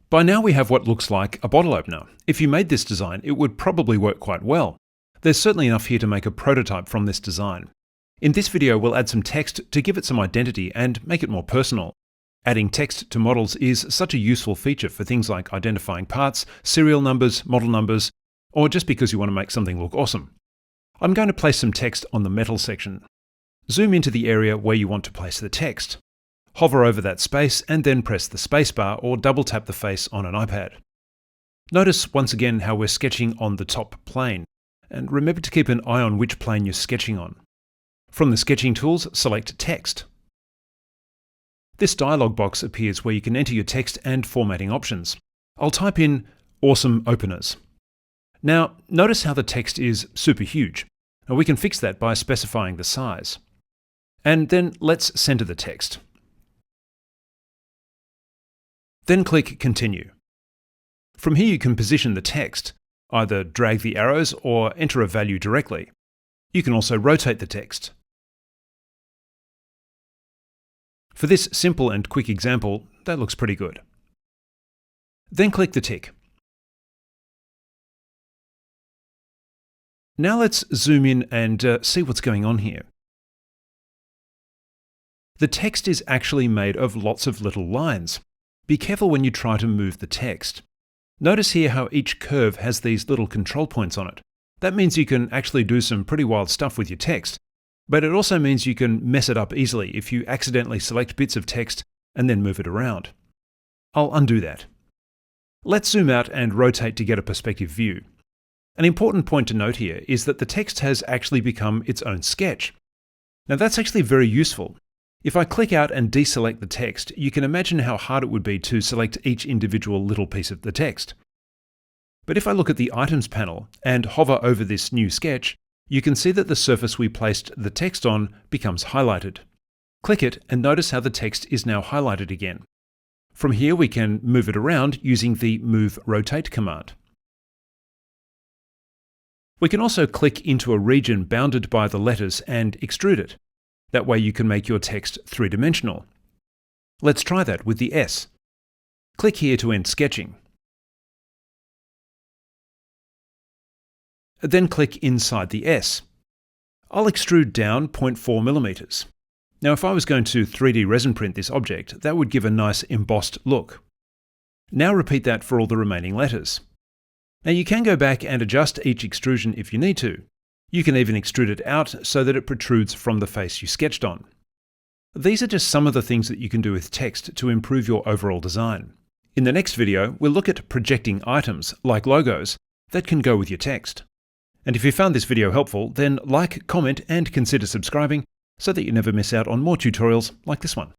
By now we have what looks like a bottle opener. If you made this design, it would probably work quite well. There's certainly enough here to make a prototype from this design. In this video, we'll add some text to give it some identity and make it more personal. Adding text to models is such a useful feature for things like identifying parts, serial numbers, model numbers, or just because you want to make something look awesome. I'm going to place some text on the metal section. Zoom into the area where you want to place the text. Hover over that space and then press the spacebar or double tap the face on an iPad. Notice once again how we're sketching on the top plane, and remember to keep an eye on which plane you're sketching on. From the sketching tools, select Text. This dialog box appears where you can enter your text and formatting options. I'll type in "awesome openers." Now, notice how the text is super huge. Now we can fix that by specifying the size. And then let's center the text. Then click Continue. From here you can position the text, either drag the arrows or enter a value directly. You can also rotate the text. For this simple and quick example, that looks pretty good. Then click the tick. Now let's zoom in and see what's going on here. The text is actually made of lots of little lines. Be careful when you try to move the text. Notice here how each curve has these little control points on it. That means you can actually do some pretty wild stuff with your text. But it also means you can mess it up easily if you accidentally select bits of text and then move it around. I'll undo that. Let's zoom out and rotate to get a perspective view. An important point to note here is that the text has actually become its own sketch. Now that's actually very useful. If I click out and deselect the text, you can imagine how hard it would be to select each individual little piece of the text. But if I look at the Items panel and hover over this new sketch, you can see that the surface we placed the text on becomes highlighted. Click it and notice how the text is now highlighted again. From here we can move it around using the Move Rotate command. We can also click into a region bounded by the letters and extrude it. That way you can make your text three-dimensional. Let's try that with the S. Click here to end sketching. Then click inside the S. I'll extrude down 0.4 millimeters. Now if I was going to 3D resin print this object, that would give a nice embossed look. Now repeat that for all the remaining letters. Now you can go back and adjust each extrusion if you need to. You can even extrude it out so that it protrudes from the face you sketched on. These are just some of the things that you can do with text to improve your overall design. In the next video, we'll look at projecting items, like logos, that can go with your text. And if you found this video helpful, then like, comment, and consider subscribing so that you never miss out on more tutorials like this one.